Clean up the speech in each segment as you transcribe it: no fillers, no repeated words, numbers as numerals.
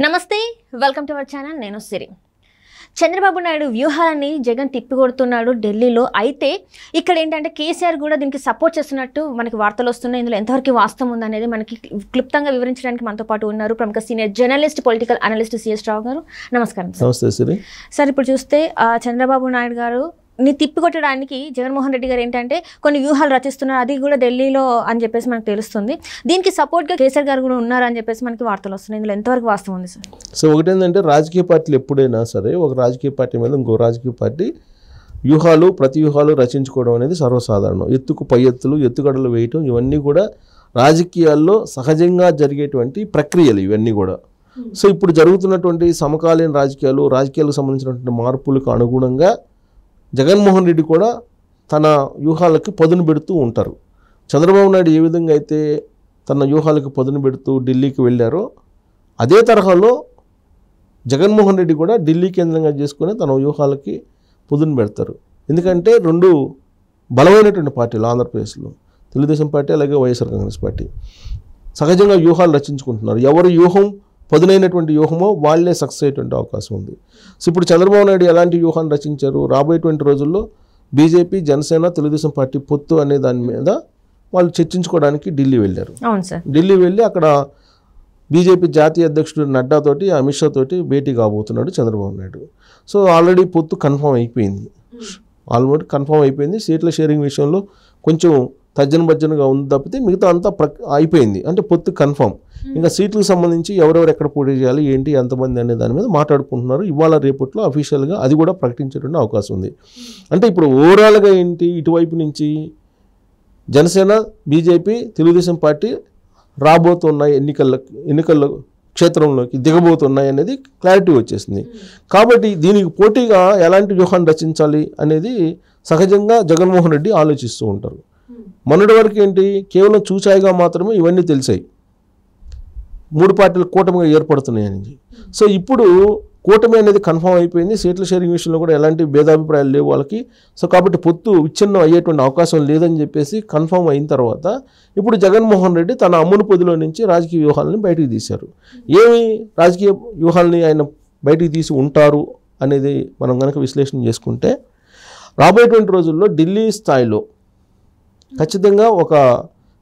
నమస్తే welcome to our channel నేను సిరి చంద్రబాబు నాయుడు వ్యూహాలని జగన్ తిప్పికొడుతున్నాడు ఢిల్లీలో అయితే ఇక్కడ ఏంటంటే కేసీఆర్ కూడా దీనికి సపోర్ట్ చేస్తున్నట్టు మనకి వార్తలు వస్తున్నాయి ఇందులో ఎంతవరకు వాస్తవం ఉందనేది మనకి క్లుప్తంగా వివరించడానికి మనతో పాటు ఉన్నారు ప్రముఖ senior journalist political analyst CS Rao గారు నమస్కారం నమస్తే సిరి సార్ ఇప్పుడు చూస్తే చంద్రబాబు నాయుడు గారు ని తిప్పికొట్టడానికి జగన్మోహన్ రెడ్డి గారు ఏంటంటే కొన్ని వ్యూహాలు రచిస్తున్నారు అది కూడా ఢిల్లీలో అని చెప్పేసి మనకు తెలుస్తుంది దీనికి సపోర్ట్గా కేసీఆర్ గారు కూడా ఉన్నారు అని చెప్పేసి మనకి వార్తలు వస్తున్నాయి ఇందులో ఎంతవరకు వాస్తవం ఉంది సార్ సో ఒకటేంటంటే రాజకీయ పార్టీలు ఎప్పుడైనా సరే ఒక రాజకీయ పార్టీ మీద ఇంకో రాజకీయ పార్టీ వ్యూహాలు ప్రతివ్యూహాలు రచించుకోవడం అనేది సర్వసాధారణం ఎత్తుకు పై ఎత్తులు ఎత్తుగడలు వేయటం ఇవన్నీ కూడా రాజకీయాల్లో సహజంగా జరిగేటువంటి ప్రక్రియలు ఇవన్నీ కూడా సో ఇప్పుడు జరుగుతున్నటువంటి సమకాలీన రాజకీయాలకు సంబంధించినటువంటి మార్పులకు అనుగుణంగా జగన్మోహన్ రెడ్డి కూడా తన వ్యూహాలకి పదును పెడుతూ ఉంటారు చంద్రబాబు నాయుడు ఏ విధంగా అయితే తన వ్యూహాలకు పదును పెడుతూ ఢిల్లీకి వెళ్ళారో అదే తరహాలో జగన్మోహన్ రెడ్డి కూడా ఢిల్లీ కేంద్రంగా చేసుకుని తన వ్యూహాలకి పదును పెడతారు ఎందుకంటే రెండు బలమైనటువంటి పార్టీలు ఆంధ్రప్రదేశ్లో తెలుగుదేశం పార్టీ అలాగే వైఎస్ఆర్ కాంగ్రెస్ పార్టీ సహజంగా వ్యూహాలు రచించుకుంటున్నారు ఎవరు వ్యూహం పదునైనటువంటి వ్యూహమో వాళ్ళే సక్సెస్ అయ్యేటువంటి అవకాశం ఉంది సో ఇప్పుడు చంద్రబాబు నాయుడు ఎలాంటి వ్యూహాన్ని రచించారు రాబోయేటువంటి రోజుల్లో బీజేపీ జనసేన తెలుగుదేశం పార్టీ పొత్తు అనే దాని మీద వాళ్ళు చర్చించుకోవడానికి ఢిల్లీ వెళ్ళారు ఢిల్లీ వెళ్ళి అక్కడ బీజేపీ జాతీయ అధ్యక్షుడు నడ్డాతోటి అమిత్ షా తోటి భేటీ కాబోతున్నాడు చంద్రబాబు నాయుడు సో ఆల్రెడీ పొత్తు కన్ఫర్మ్ అయిపోయింది సీట్ల షేరింగ్ విషయంలో కొంచెం తర్జన ఉంది తప్పితే మిగతా అంతా అయిపోయింది అంటే పొత్తు కన్ఫర్మ్ ఇంకా సీట్లకు సంబంధించి ఎవరెవరు ఎక్కడ పోటీ చేయాలి ఏంటి ఎంతమంది అనే దాని మీద మాట్లాడుకుంటున్నారు ఇవాళ రేపట్లో అఫీషియల్గా అది కూడా ప్రకటించేటువంటి అవకాశం ఉంది అంటే ఇప్పుడు ఓవరాల్గా ఏంటి ఇటువైపు నుంచి జనసేన బీజేపీ తెలుగుదేశం పార్టీ రాబోతున్నాయి ఎన్నికల్లో క్షేత్రంలోకి దిగబోతున్నాయి అనేది క్లారిటీ వచ్చేసింది కాబట్టి దీనికి పోటీగా ఎలాంటి వ్యూహాన్ని రచించాలి అనేది సహజంగా జగన్మోహన్ రెడ్డి ఆలోచిస్తూ ఉంటారు మొన్నటి వరకు ఏంటి కేవలం చూచాయిగా మాత్రమే ఇవన్నీ తెలిసాయి మూడు పార్టీలు కూటమిగా ఏర్పడుతున్నాయని సో ఇప్పుడు కూటమి అనేది కన్ఫర్మ్ అయిపోయింది సీట్ల షేరింగ్ విషయంలో కూడా ఎలాంటి భేదాభిప్రాయాలు లేవు వాళ్ళకి సో కాబట్టి పొత్తు విచ్ఛిన్నం అయ్యేటువంటి అవకాశం లేదని చెప్పేసి కన్ఫర్మ్ అయిన తర్వాత ఇప్పుడు జగన్మోహన్ రెడ్డి తన అమ్ముని పొదిలో నుంచి రాజకీయ వ్యూహాలని బయటికి తీశారు ఏమి రాజకీయ వ్యూహాలని ఆయన బయటికి తీసి ఉంటారు అనేది మనం కనుక విశ్లేషణ చేసుకుంటే రాబోయేటువంటి రోజుల్లో ఢిల్లీ స్థాయిలో ఖచ్చితంగా ఒక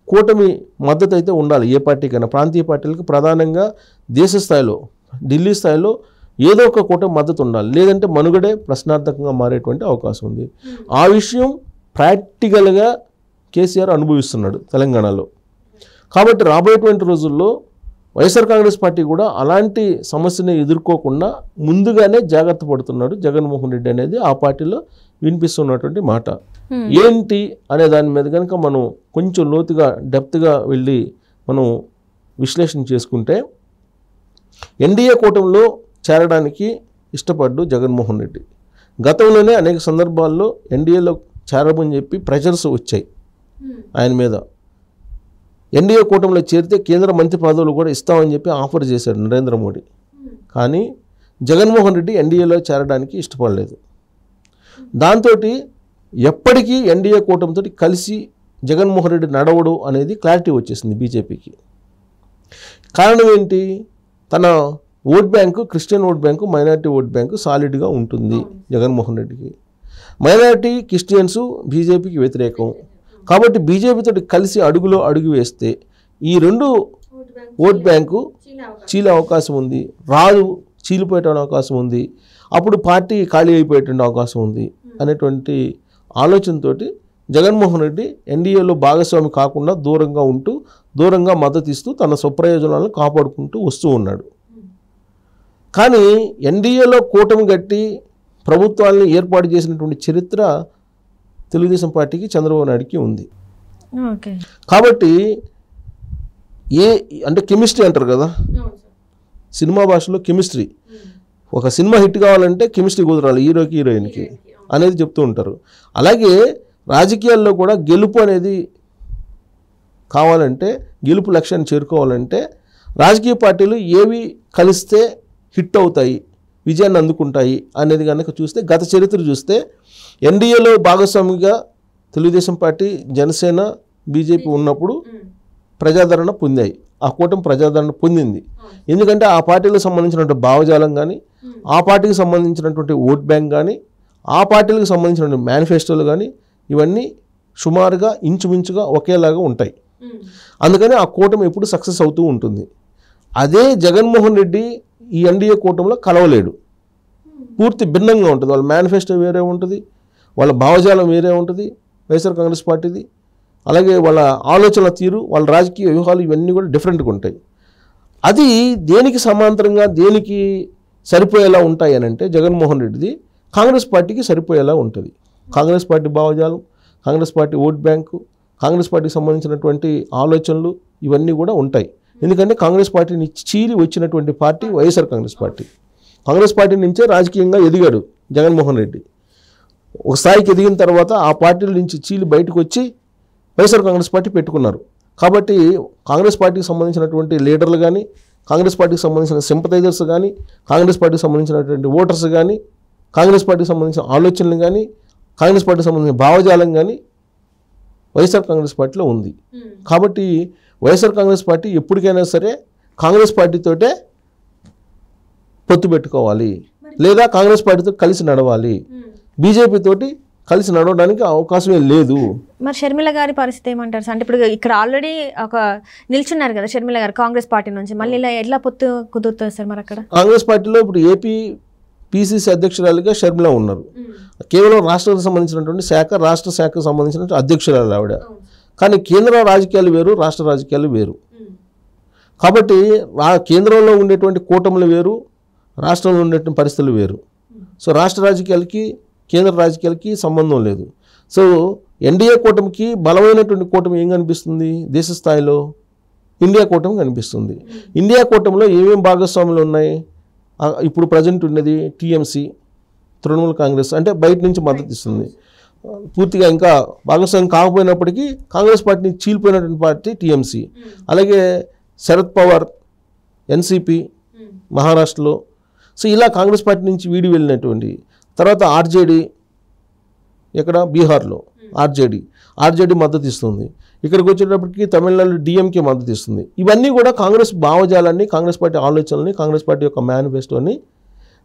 కూటమి మద్దతు అయితే ఉండాలి ఏ పార్టీకైనా ప్రాంతీయ పార్టీలకు ప్రధానంగా దేశ స్థాయిలో ఢిల్లీ స్థాయిలో ఏదో ఒక కూటమి మద్దతు ఉండాలి లేదంటే మనుగడే ప్రశ్నార్థకంగా మారేటువంటి అవకాశం ఉంది ఆ విషయం ప్రాక్టికల్గా కేసీఆర్ అనుభవిస్తున్నాడు తెలంగాణలో కాబట్టి రాబోయేటువంటి రోజుల్లో వైఎస్ఆర్ కాంగ్రెస్ పార్టీ కూడా అలాంటి సమస్యని ఎదుర్కోకుండా ముందుగానే జాగ్రత్త పడుతున్నాడు జగన్మోహన్ రెడ్డి అనేది ఆ పార్టీలో వినిపిస్తున్నటువంటి మాట ఏంటి అనే దాని మీద కనుక మనం కొంచెం లోతుగా డెప్త్గా వెళ్ళి మనం విశ్లేషణ చేసుకుంటే ఎన్డీఏ కూటమిలో చేరడానికి ఇష్టపడ్డు జగన్మోహన్ రెడ్డి గతంలోనే అనేక సందర్భాల్లో ఎన్డీఏలో చేరమని చెప్పి ప్రెషర్స్ వచ్చాయి ఆయన మీద ఎన్డీఏ కూటమిలో చేరితే కేంద్ర మంత్రి పదవులు కూడా ఇస్తామని చెప్పి ఆఫర్ చేశాడు నరేంద్ర మోడీ కానీ జగన్మోహన్ రెడ్డి ఎన్డీఏలో చేరడానికి ఇష్టపడలేదు దాంతో ఎప్పటికీ ఎన్డీఏ కూటమితో కలిసి జగన్మోహన్ రెడ్డి నడవడు అనేది క్లారిటీ వచ్చేసింది బీజేపీకి కారణం ఏంటి తన vote bank Christian vote bank minority vote bank సాలిడ్గా ఉంటుంది జగన్మోహన్ రెడ్డికి మైనారిటీ క్రిస్టియన్స్ బీజేపీకి వ్యతిరేకం కాబట్టి బీజేపీతో కలిసి అడుగులో అడుగు వేస్తే ఈ రెండు ఓట్ బ్యాంకు చీలే అవకాశం ఉంది చీలిపోయేటువంటి అవకాశం ఉంది అప్పుడు పార్టీ ఖాళీ అయిపోయేటువంటి అవకాశం ఉంది అనేటువంటి ఆలోచనతో జగన్మోహన్ రెడ్డి ఎన్డీఏలో భాగస్వామి కాకుండా దూరంగా మద్దతు ఇస్తూ తన స్వప్రయోజనాలను కాపాడుకుంటూ వస్తూ ఉన్నాడు కానీ ఎన్డీఏలో కూటమి గట్టి ప్రభుత్వాన్ని ఏర్పాటు చేసినటువంటి చరిత్ర తెలుగుదేశం పార్టీకి చంద్రబాబు నాయుడికి ఉంది కాబట్టి అంటే కెమిస్ట్రీ అంటారు కదా సినిమా భాషలో కెమిస్ట్రీ ఒక సినిమా హిట్ కావాలంటే కెమిస్ట్రీ కుదరాలి హీరోకి హీరోయిన్కి అనేది చెప్తూ ఉంటారు అలాగే రాజకీయాల్లో కూడా గెలుపు అనేది కావాలంటే గెలుపు లక్ష్యాన్ని చేరుకోవాలంటే రాజకీయ పార్టీలు ఏవి కలిస్తే హిట్ అవుతాయి విజయాన్ని అందుకుంటాయి అనేది కనుక చూస్తే గత చరిత్ర చూస్తే ఎన్డీఏలో భాగస్వామిగా తెలుగుదేశం పార్టీ జనసేన బీజేపీ ఉన్నప్పుడు ప్రజాదరణ పొందాయి, ఆ కూటమి ప్రజాదరణ పొందింది. ఎందుకంటే ఆ పార్టీలకు సంబంధించినటువంటి భావజాలం కానీ, ఆ పార్టీకి సంబంధించినటువంటి ఓట్ బ్యాంక్ కానీ, ఆ పార్టీలకు సంబంధించినటువంటి మేనిఫెస్టోలు కానీ ఇవన్నీ సుమారుగా ఇంచుమించుగా ఒకేలాగా ఉంటాయి. అందుకని ఆ కూటమి ఎప్పుడు సక్సెస్ అవుతూ ఉంటుంది. అదే జగన్మోహన్ రెడ్డి ఈ ఎన్డీఏ కూటమిలో కలవలేడు, పూర్తి భిన్నంగా ఉంటుంది. వాళ్ళ మేనిఫెస్టో వేరే ఉంటుంది, వాళ్ళ భావజాలం వేరే ఉంటుంది వైఎస్ఆర్ కాంగ్రెస్ పార్టీది. అలాగే వాళ్ళ ఆలోచన తీరు, వాళ్ళ రాజకీయ వ్యూహాలు ఇవన్నీ కూడా డిఫరెంట్గా ఉంటాయి. అది దేనికి సమాంతరంగా దేనికి సరిపోయేలా ఉంటాయి అని అంటే జగన్మోహన్ రెడ్డిది కాంగ్రెస్ పార్టీకి సరిపోయేలా ఉంటుంది. కాంగ్రెస్ పార్టీ భావజాలం, Congress party vote bank, Congress పార్టీకి సంబంధించినటువంటి ఆలోచనలు ఇవన్నీ కూడా ఉంటాయి. ఎందుకంటే కాంగ్రెస్ పార్టీని చీలి వచ్చినటువంటి party YSR Congress party. Congress party నుంచే రాజకీయంగా ఎదిగాడు జగన్మోహన్ రెడ్డి. ఒక స్థాయికి ఎదిగిన తర్వాత ఆ పార్టీల నుంచి చీలి బయటకు వచ్చి వైఎస్ఆర్ కాంగ్రెస్ పార్టీ పెట్టుకున్నారు. కాబట్టి కాంగ్రెస్ పార్టీకి సంబంధించినటువంటి లీడర్లు కానీ, కాంగ్రెస్ పార్టీకి సంబంధించిన సింపథైజర్స్ కానీ, కాంగ్రెస్ పార్టీకి సంబంధించినటువంటి ఓటర్స్ కానీ, కాంగ్రెస్ పార్టీకి సంబంధించిన ఆలోచనలు కానీ, కాంగ్రెస్ పార్టీకి సంబంధించిన భావజాలం కానీ వైఎస్ఆర్ కాంగ్రెస్ పార్టీలో ఉంది. కాబట్టి వైఎస్ఆర్ కాంగ్రెస్ పార్టీ ఎప్పటికైనా సరే కాంగ్రెస్ పార్టీతోటే పొత్తు పెట్టుకోవాలి, లేదా కాంగ్రెస్ పార్టీతో కలిసి నడవాలి. బీజేపీ తోటి కలిసి నడవడానికి అవకాశమే లేదు. మరి షర్మిల గారి పరిస్థితి ఏమంటారు సార్? అంటే ఇప్పుడు ఇక్కడ ఆల్రెడీ ఒక నిల్చున్నారు కదా షర్మిల గారు కాంగ్రెస్ పార్టీ నుంచి, మళ్ళీ ఇలా ఎట్లా పొత్తు కుదురుతుంది సార్? మరి అక్కడ కాంగ్రెస్ పార్టీలో ఇప్పుడు ఏపీ పిసిసి అధ్యక్షురాలుగా షర్మిల ఉన్నారు. కేవలం రాష్ట్రానికి సంబంధించినటువంటి శాఖ, రాష్ట్ర శాఖకు సంబంధించిన అధ్యక్షురాలు ఆవిడ. కానీ కేంద్ర రాజకీయాలు వేరు, రాష్ట్ర రాజకీయాలు వేరు. కాబట్టి కేంద్రంలో ఉండేటువంటి కూటములు వేరు, రాష్ట్రంలో ఉండేటువంటి పరిస్థితులు వేరు. సో రాష్ట్ర రాజకీయాలకి కేంద్ర రాజకీయాలకి సంబంధం లేదు. సో ఎన్డీఏ కూటమికి బలమైనటువంటి కూటమి ఏం కనిపిస్తుంది దేశ స్థాయిలో? ఇండియా కూటమి కనిపిస్తుంది. ఇండియా కూటమిలో ఏమేమి భాగస్వాములు ఉన్నాయి? ఇప్పుడు ప్రజెంట్ ఉన్నది టీఎంసీ, తృణమూల్ కాంగ్రెస్, అంటే బయట నుంచి మద్దతు ఇస్తుంది. పూర్తిగా ఇంకా భాగస్వామ్యం కాకపోయినప్పటికీ కాంగ్రెస్ పార్టీని చీలిపోయినటువంటి పార్టీ టీఎంసీ. అలాగే శరద్ పవార్ ఎన్సీపీ మహారాష్ట్రలో. సో ఇలా కాంగ్రెస్ పార్టీ నుంచి వీడి వెళ్ళినటువంటి తర్వాత ఆర్జేడీ ఇక్కడ బీహార్లో ఆర్జేడీ మద్దతు ఇస్తుంది. ఇక్కడికి వచ్చేటప్పటికి తమిళనాడు డిఎంకే మద్దతు ఇస్తుంది. ఇవన్నీ కూడా కాంగ్రెస్ భావజాలాన్ని, కాంగ్రెస్ పార్టీ ఆలోచనల్ని, కాంగ్రెస్ పార్టీ యొక్క మేనిఫెస్టోని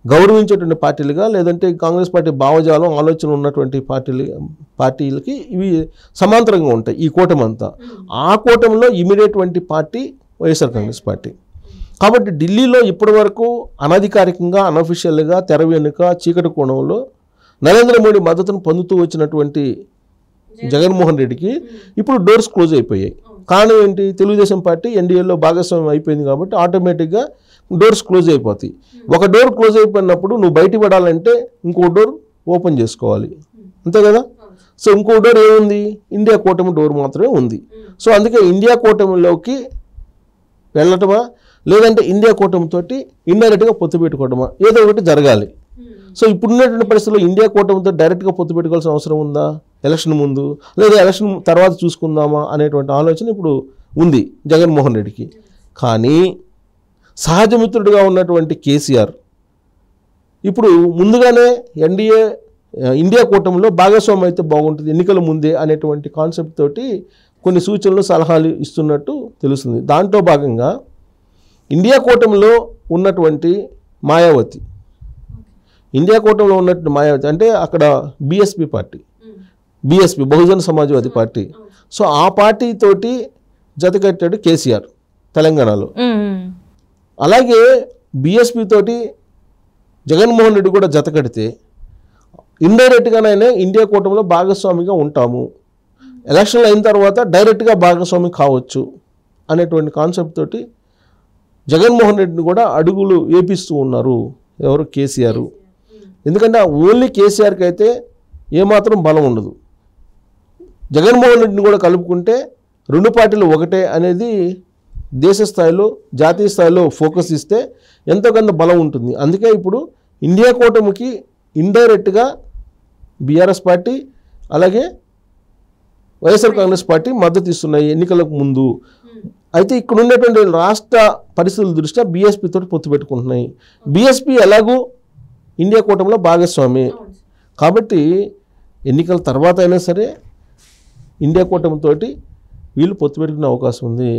గౌరవించేటువంటి పార్టీలుగా, లేదంటే కాంగ్రెస్ పార్టీ భావజాలం ఆలోచన ఉన్నటువంటి పార్టీలకి ఇవి సమాంతరంగా ఉంటాయి ఈ కూటమి అంతా. ఆ కూటమిలో ఇమిడేటువంటి పార్టీ వైఎస్ఆర్ కాంగ్రెస్ పార్టీ. కాబట్టి ఢిల్లీలో ఇప్పటి వరకు అనధికారికంగా, అనఫిషియల్గా, తెర వెనుక, చీకటి కోణంలో నరేంద్ర మోడీ మద్దతును పొందుతూ వచ్చినటువంటి జగన్మోహన్ రెడ్డికి ఇప్పుడు డోర్స్ క్లోజ్ అయిపోయాయి. కారణం ఏంటి? తెలుగుదేశం పార్టీ ఎన్డీఏలో భాగస్వామ్యం అయిపోయింది కాబట్టి ఆటోమేటిక్గా డోర్స్ క్లోజ్ అయిపోతాయి. ఒక డోర్ క్లోజ్ అయిపోయినప్పుడు నువ్వు బయట పడాలంటే ఇంకో డోర్ ఓపెన్ చేసుకోవాలి, అంతే కదా? సో ఇంకో డోర్ ఏముంది? ఇండియా కూటమి డోర్ మాత్రమే ఉంది. సో అందుకే ఇండియా కూటమిలోకి వెళ్ళటమా, లేదంటే ఇండియా కూటమితో ఇండైరెక్ట్గా పొత్తు పెట్టుకోవటమా, ఏదో ఒకటి జరగాలి. సో ఇప్పుడున్నటువంటి పరిస్థితుల్లో ఇండియా కూటమితో డైరెక్ట్గా పొత్తు పెట్టుకోవాల్సిన అవసరం ఉందా ఎలక్షన్ ముందు, లేదా ఎలక్షన్ తర్వాత చూసుకుందామా అనేటువంటి ఆలోచన ఇప్పుడు ఉంది జగన్మోహన్ రెడ్డికి. కానీ సహజమిత్రుడిగా ఉన్నటువంటి కేసీఆర్ ఇప్పుడు ముందుగానే ఇండియా కూటమిలో భాగస్వామ్యం అయితే బాగుంటుంది ఎన్నికల ముందే అనేటువంటి కాన్సెప్ట్ తోటి కొన్ని సూచనలు, సలహాలు ఇస్తున్నట్టు తెలుస్తుంది. దాంట్లో భాగంగా ఇండియా కూటమిలో ఉన్నటువంటి మాయావతి, అంటే అక్కడ బీఎస్పీ పార్టీ, బహుజన సమాజ్వాదీ పార్టీ. సో ఆ పార్టీతోటి జతకట్టాడు కేసీఆర్ తెలంగాణలో. అలాగే బీఎస్పీ తోటి జగన్మోహన్ రెడ్డి కూడా జతకడితే ఇండైరెక్ట్గానైనా ఇండియా కూటమిలో భాగస్వామిగా ఉంటాము, ఎలక్షన్లు అయిన తర్వాత డైరెక్ట్గా భాగస్వామి కావచ్చు అనేటువంటి కాన్సెప్ట్ తోటి జగన్మోహన్ రెడ్డిని కూడా అడుగులు వేపిస్తూ ఉన్నారు ఎవరు? కేసీఆర్. ఎందుకంటే ఓన్లీ కేసీఆర్కి అయితే ఏమాత్రం బలం ఉండదు. జగన్మోహన్ రెడ్డిని కూడా కలుపుకుంటే రెండు పార్టీలు ఒకటే అనేది దేశ స్థాయిలో, జాతీయ స్థాయిలో ఫోకస్ ఇస్తే ఎంతో కొంత బలం ఉంటుంది. అందుకే ఇప్పుడు ఇండియా కూటమికి ఇండైరెక్ట్గా బీఆర్ఎస్ పార్టీ అలాగే వైఎస్ఆర్ కాంగ్రెస్ పార్టీ మద్దతు ఇస్తున్నాయి ఎన్నికలకు ముందు. అయితే ఇక్కడ ఉండేటువంటి రాష్ట్ర పరిస్థితుల దృష్ట్యా బీఎస్పీ తోటి పొత్తు పెట్టుకుంటున్నాయి. బీఎస్పీ ఎలాగూ ఇండియా కూటమిలో భాగస్వామి కాబట్టి ఎన్నికల తర్వాత అయినా సరే ఇండియా కూటమితోటి వీళ్ళు పొత్తు పెట్టుకునే అవకాశం ఉంది.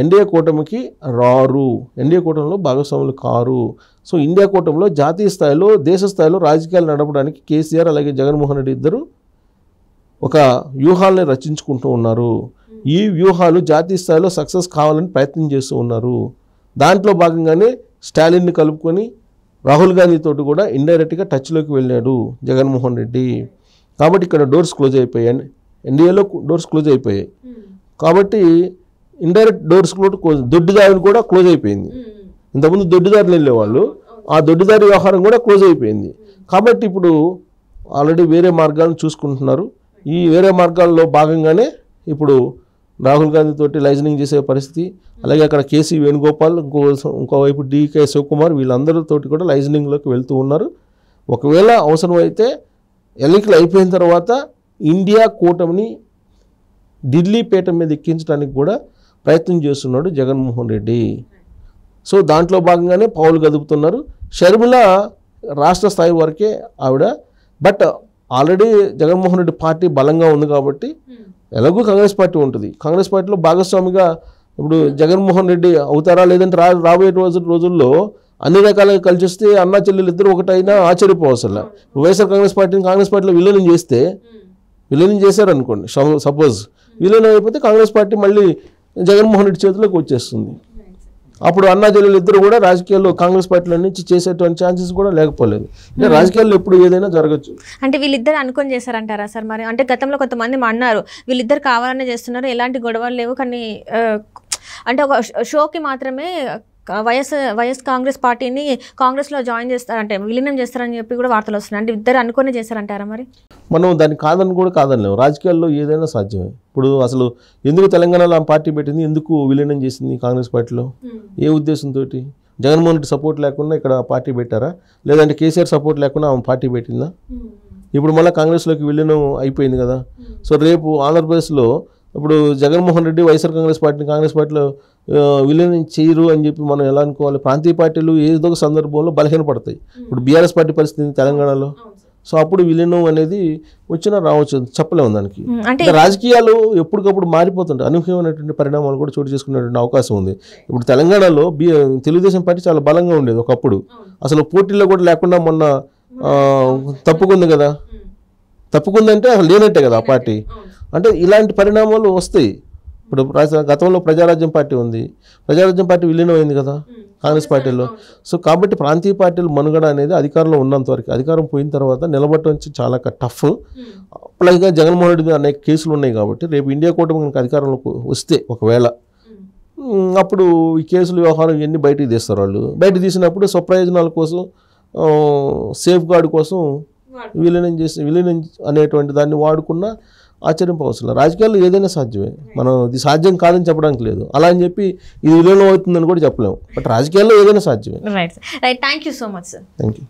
ఎన్డీఏ కూటమికి రారు, ఎన్డీఏ కూటమిలో భాగస్వాములు కారు. సో ఇండియా కూటమిలో జాతీయ స్థాయిలో దేశ స్థాయిలో రాజకీయాలు నడపడానికి కేసీఆర్ అలాగే జగన్మోహన్ రెడ్డి ఇద్దరు ఒక వ్యూహాలని రచించుకుంటూ ఉన్నారు. ఈ వ్యూహాలు జాతీయ స్థాయిలో సక్సెస్ కావాలని ప్రయత్నం చేస్తూ ఉన్నారు. దాంట్లో భాగంగానే స్టాలిన్ని కలుపుకొని రాహుల్ గాంధీతోటి కూడా ఇండైరెక్ట్గా టచ్లోకి వెళ్ళాడు జగన్మోహన్ రెడ్డి. కాబట్టి ఇక్కడ డోర్స్ క్లోజ్ అయిపోయాయి, ఎన్డీఏలో డోర్స్ క్లోజ్ అయిపోయాయి. కాబట్టి ఇండైరెక్ట్ డోర్స్ దొడ్డిదారిని కూడా క్లోజ్ అయిపోయింది. ఇంతకుముందు దొడ్డిదారులు వెళ్ళేవాళ్ళు, ఆ దొడ్డిదారి వ్యవహారం కూడా క్లోజ్ అయిపోయింది. కాబట్టి ఇప్పుడు ఆల్రెడీ వేరే మార్గాలను చూసుకుంటున్నారు. ఈ వేరే మార్గాల్లో భాగంగానే ఇప్పుడు రాహుల్ గాంధీ తోటి లైజనింగ్ చేసే పరిస్థితి, అలాగే అక్కడ కేసీ వేణుగోపాల్, ఇంకోవైపు డీకే శివకుమార్, వీళ్ళందరితోటి కూడా లైజనింగ్లోకి వెళ్తూ ఉన్నారు. ఒకవేళ అవసరమైతే ఎన్నికలు అయిపోయిన తర్వాత ఇండియా కూటమిని ఢిల్లీ పీఠ మీద ఎక్కించడానికి కూడా ప్రయత్నం చేస్తున్నాడు జగన్మోహన్ రెడ్డి. సో దాంట్లో భాగంగానే పావులు గదుపుతున్నారు. షర్మిల రాష్ట్ర స్థాయి వరకే ఆవిడ, but already Jaganmohan Reddy party బలంగా ఉంది కాబట్టి ఎలాగో కాంగ్రెస్ పార్టీ ఉంటుంది. కాంగ్రెస్ పార్టీలో భాగస్వామిగా ఇప్పుడు జగన్మోహన్ రెడ్డి అవుతారా లేదంటే రాబోయే రోజుల్లో అన్ని రకాలుగా కలిసి వస్తే అన్నా చెల్లెలు ఇద్దరు ఒకటైనా ఆశ్చర్యపోవసల. వైఎస్ఆర్ కాంగ్రెస్ పార్టీలో విలీనం చేస్తే, విలీనం చేశారనుకోండి సపోజ్, విలీనం అయిపోతే కాంగ్రెస్ పార్టీ మళ్ళీ జగన్మోహన్ రెడ్డి చేతిలోకి వచ్చేస్తుంది. అప్పుడు అన్నా చెల్లెలు ఇద్దరు కూడా రాజకీయాల్లో కాంగ్రెస్ పార్టీలో నుంచి చేసేటువంటి ఛాన్సెస్ కూడా లేకపోలేదు. అంటే రాజకీయాల్లో ఎప్పుడు ఏదైనా జరగచ్చు. అంటే వీళ్ళిద్దరు అనుకొని చేశారంటారా సార్? మరి అంటే గతంలో కొంతమంది అన్నారు వీళ్ళిద్దరు కావాలనే చేస్తున్నారు, ఎలాంటి గొడవలు లేవు, కానీ అంటే ఒక షోకి మాత్రమే వైఎస్ కాంగ్రెస్ పార్టీని కాంగ్రెస్లో జాయిన్ చేస్తారంటే విలీనం చేస్తారని చెప్పి కూడా వార్తలు వస్తున్నాయి. అంటే ఇద్దరు అనుకునే చేశారంటారా? మరి మనం దాన్ని కాదని కూడా కాదనిలేము. రాజకీయాల్లో ఏదైనా సాధ్యమే. ఇప్పుడు అసలు ఎందుకు తెలంగాణలో ఆ పార్టీ పెట్టింది, ఎందుకు విలీనం చేసింది కాంగ్రెస్ పార్టీలో, ఏ ఉద్దేశంతో? జగన్మోహన్ రెడ్డి సపోర్ట్ లేకుండా ఇక్కడ పార్టీ పెట్టారా, లేదంటే కేసీఆర్ సపోర్ట్ లేకుండా ఆమె పార్టీ పెట్టిందా? ఇప్పుడు మళ్ళీ కాంగ్రెస్లోకి విలీనం అయిపోయింది కదా. సో రేపు ఆంధ్రప్రదేశ్లో ఇప్పుడు జగన్మోహన్ రెడ్డి వైఎస్ఆర్ కాంగ్రెస్ పార్టీలో విలీనం చేయరు అని చెప్పి మనం ఎలా అనుకోవాలి? ప్రాంతీయ పార్టీలు ఏదో ఒక సందర్భంలో బలహీనపడతాయి. ఇప్పుడు బీఆర్ఎస్ పార్టీ పరిస్థితి తెలంగాణలో. సో అప్పుడు విలీనం అనేది వచ్చినా రావచ్చు, చెప్పలేము దానికి. అంటే రాజకీయాలు ఎప్పటికప్పుడు మారిపోతుంటాయి, అనూహ్యమైనటువంటి పరిణామాలు కూడా చోటు చేసుకునేటువంటి అవకాశం ఉంది. ఇప్పుడు తెలంగాణలో తెలుగుదేశం పార్టీ చాలా బలంగా ఉండేది ఒకప్పుడు, అసలు పోటీల్లో కూడా లేకుండా మొన్న తప్పుకుంది కదా. తప్పుకుందంటే అసలు లేనట్టే కదా ఆ పార్టీ. అంటే ఇలాంటి పరిణామాలు వస్తాయి. ఇప్పుడు గతంలో ప్రజారాజ్యం పార్టీ ఉంది, ప్రజారాజ్యం పార్టీ విలీనం అయింది కదా కాంగ్రెస్ పార్టీలో. సో కాబట్టి ప్రాంతీయ పార్టీలు మనుగడ అనేది అధికారంలో ఉన్నంత వరకు, అధికారం పోయిన తర్వాత నిలబడటం చాలా టఫ్. అలాగే జగన్మోహన్ రెడ్డి అనేక కేసులు ఉన్నాయి కాబట్టి రేపు ఇండియా కూటమి కనుక అధికారంలోకి వస్తే ఒకవేళ అప్పుడు ఈ కేసుల వ్యవహారం ఇవన్నీ బయటికి తీస్తారు. వాళ్ళు బయటకు తీసినప్పుడు స్వప్రయోజనాల కోసం, సేఫ్ గార్డ్ కోసం విలీనం అనేటువంటి దాన్ని వాడుకున్న ఆశ్చర్యపోవసలు. రాజకీయాల్లో ఏదైనా సాధ్యమే, మనం ఇది సాధ్యం కాదని చెప్పడానికి లేదు. అలా అని చెప్పి ఇది విలీనం అవుతుందని కూడా చెప్పలేము, బట్ రాజకీయాల్లో ఏదైనా సాధ్యమే. Right thank you so much sir. Thank you.